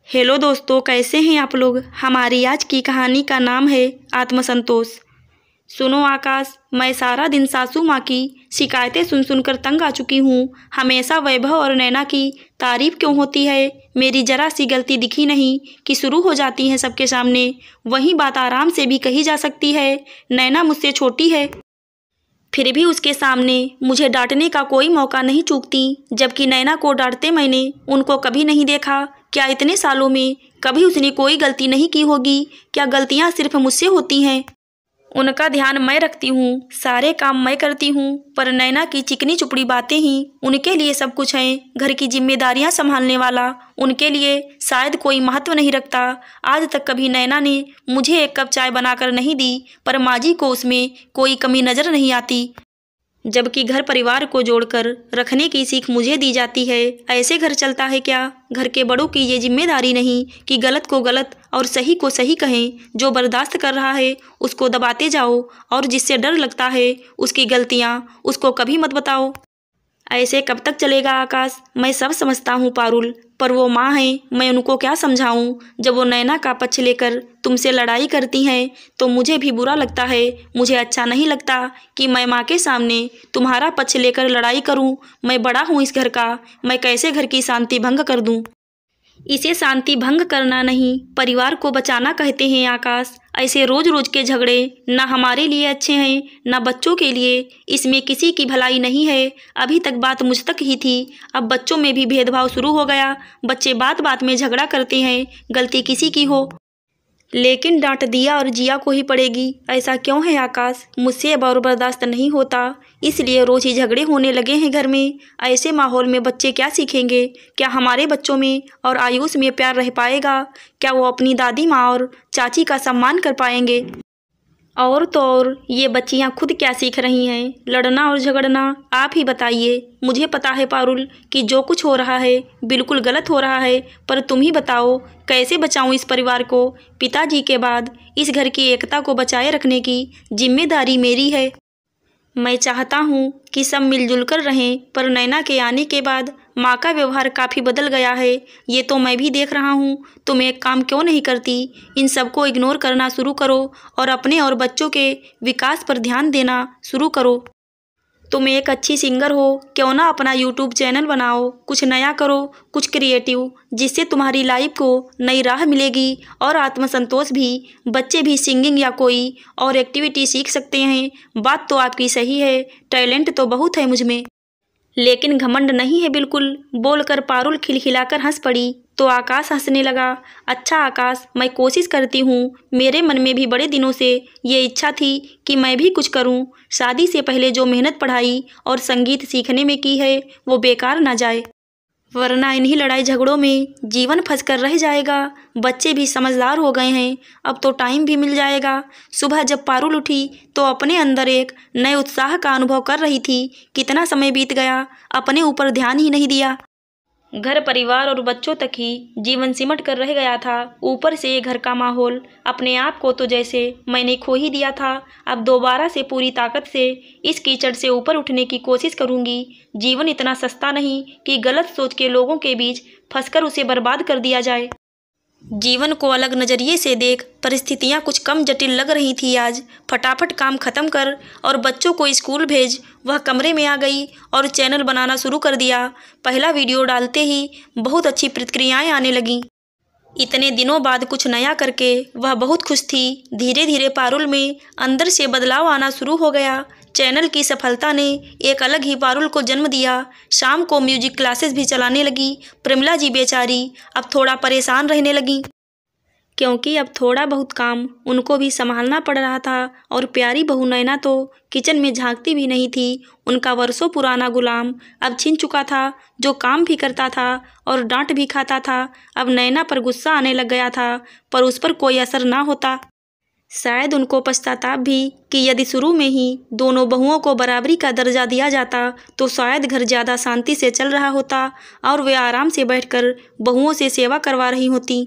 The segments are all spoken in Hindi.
हेलो दोस्तों, कैसे हैं आप लोग। हमारी आज की कहानी का नाम है आत्मसंतोष। सुनो आकाश, मैं सारा दिन सासू माँ की शिकायतें सुन सुनकर तंग आ चुकी हूँ। हमेशा वैभव और नैना की तारीफ क्यों होती है। मेरी जरा सी गलती दिखी नहीं कि शुरू हो जाती है सबके सामने। वही बात आराम से भी कही जा सकती है। नैना मुझसे छोटी है, फिर भी उसके सामने मुझे डांटने का कोई मौका नहीं चूकती। जबकि नैना को डांटते मैंने उनको कभी नहीं देखा। क्या इतने सालों में कभी उसने कोई गलती नहीं की होगी। क्या गलतियां सिर्फ मुझसे होती हैं। उनका ध्यान मैं रखती हूँ, सारे काम मैं करती हूँ, पर नैना की चिकनी चुपड़ी बातें ही उनके लिए सब कुछ हैं। घर की जिम्मेदारियां संभालने वाला उनके लिए शायद कोई महत्व नहीं रखता। आज तक कभी नैना ने मुझे एक कप चाय बनाकर नहीं दी, पर माँ जी को उसमें कोई कमी नजर नहीं आती। जबकि घर परिवार को जोड़कर रखने की सीख मुझे दी जाती है। ऐसे घर चलता है क्या। घर के बड़ों की ये जिम्मेदारी नहीं कि गलत को गलत और सही को सही कहें। जो बर्दाश्त कर रहा है उसको दबाते जाओ, और जिससे डर लगता है उसकी गलतियां उसको कभी मत बताओ। ऐसे कब तक चलेगा आकाश। मैं सब समझता हूँ पारुल, पर वो माँ है, मैं उनको क्या समझाऊँ। जब वो नैना का पक्ष लेकर तुमसे लड़ाई करती हैं तो मुझे भी बुरा लगता है। मुझे अच्छा नहीं लगता कि मैं माँ के सामने तुम्हारा पक्ष लेकर लड़ाई करूँ। मैं बड़ा हूँ इस घर का, मैं कैसे घर की शांति भंग कर दूँ। इसे शांति भंग करना नहीं, परिवार को बचाना कहते हैं आकाश। ऐसे रोज रोज के झगड़े ना हमारे लिए अच्छे हैं ना बच्चों के लिए। इसमें किसी की भलाई नहीं है। अभी तक बात मुझ तक ही थी, अब बच्चों में भी भेदभाव शुरू हो गया। बच्चे बात बात में झगड़ा करते हैं, गलती किसी की हो लेकिन डांट दिया और जिया को ही पड़ेगी। ऐसा क्यों है आकाश। मुझसे अब और बर्दाश्त नहीं होता, इसलिए रोज ही झगड़े होने लगे हैं घर में। ऐसे माहौल में बच्चे क्या सीखेंगे। क्या हमारे बच्चों में और आयुष में प्यार रह पाएगा। क्या वो अपनी दादी माँ और चाची का सम्मान कर पाएंगे। और तो और ये बच्चियां खुद क्या सीख रही हैं, लड़ना और झगड़ना। आप ही बताइए। मुझे पता है पारुल कि जो कुछ हो रहा है बिल्कुल गलत हो रहा है, पर तुम ही बताओ कैसे बचाऊं इस परिवार को। पिताजी के बाद इस घर की एकता को बचाए रखने की जिम्मेदारी मेरी है। मैं चाहता हूँ कि सब मिलजुल कर रहें, पर नैना के आने के बाद माँ का व्यवहार काफ़ी बदल गया है। ये तो मैं भी देख रहा हूँ। तुम एक काम क्यों नहीं करती। इन सबको इग्नोर करना शुरू करो और अपने और बच्चों के विकास पर ध्यान देना शुरू करो। तुम एक अच्छी सिंगर हो, क्यों ना अपना यूट्यूब चैनल बनाओ। कुछ नया करो, कुछ क्रिएटिव, जिससे तुम्हारी लाइफ को नई राह मिलेगी और आत्मसंतोष भी। बच्चे भी सिंगिंग या कोई और एक्टिविटी सीख सकते हैं। बात तो आपकी सही है, टैलेंट तो बहुत है मुझ में, लेकिन घमंड नहीं है बिल्कुल। बोलकर पारुल खिलखिलाकर हंस पड़ी तो आकाश हंसने लगा। अच्छा आकाश, मैं कोशिश करती हूँ। मेरे मन में भी बड़े दिनों से ये इच्छा थी कि मैं भी कुछ करूँ। शादी से पहले जो मेहनत पढ़ाई और संगीत सीखने में की है वो बेकार ना जाए, वरना इन्हीं लड़ाई झगड़ों में जीवन फंस कर रह जाएगा। बच्चे भी समझदार हो गए हैं, अब तो टाइम भी मिल जाएगा। सुबह जब पारुल उठी तो अपने अंदर एक नए उत्साह का अनुभव कर रही थी। कितना समय बीत गया, अपने ऊपर ध्यान ही नहीं दिया। घर परिवार और बच्चों तक ही जीवन सिमट कर रह गया था। ऊपर से ये घर का माहौल। अपने आप को तो जैसे मैंने खो ही दिया था। अब दोबारा से पूरी ताकत से इस कीचड़ से ऊपर उठने की कोशिश करूंगी। जीवन इतना सस्ता नहीं कि गलत सोच के लोगों के बीच फंसकर उसे बर्बाद कर दिया जाए। जीवन को अलग नज़रिए से देख परिस्थितियां कुछ कम जटिल लग रही थी आज। फटाफट काम खत्म कर और बच्चों को स्कूल भेज। वह कमरे में आ गई और चैनल बनाना शुरू कर दिया। पहला वीडियो डालते ही बहुत अच्छी प्रतिक्रियाएं आने लगीं। इतने दिनों बाद कुछ नया करके वह बहुत खुश थी। धीरे धीरे पारुल में अंदर से बदलाव आना शुरू हो गया। चैनल की सफलता ने एक अलग ही पारुल को जन्म दिया। शाम को म्यूजिक क्लासेस भी चलाने लगी। प्रमिला जी बेचारी अब थोड़ा परेशान रहने लगी, क्योंकि अब थोड़ा बहुत काम उनको भी संभालना पड़ रहा था। और प्यारी बहू नैना तो किचन में झांकती भी नहीं थी। उनका वर्षों पुराना गुलाम अब छिन चुका था, जो काम भी करता था और डांट भी खाता था। अब नैना पर गुस्सा आने लग गया था, पर उस पर कोई असर ना होता। शायद उनको पछताताप भी कि यदि शुरू में ही दोनों बहुओं को बराबरी का दर्जा दिया जाता तो शायद घर ज़्यादा शांति से चल रहा होता और वे आराम से बैठकर बहुओं से सेवा करवा रही होती।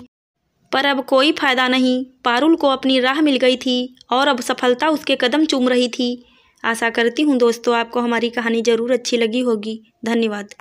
पर अब कोई फायदा नहीं। पारुल को अपनी राह मिल गई थी और अब सफलता उसके कदम चूम रही थी। आशा करती हूँ दोस्तों आपको हमारी कहानी ज़रूर अच्छी लगी होगी। धन्यवाद।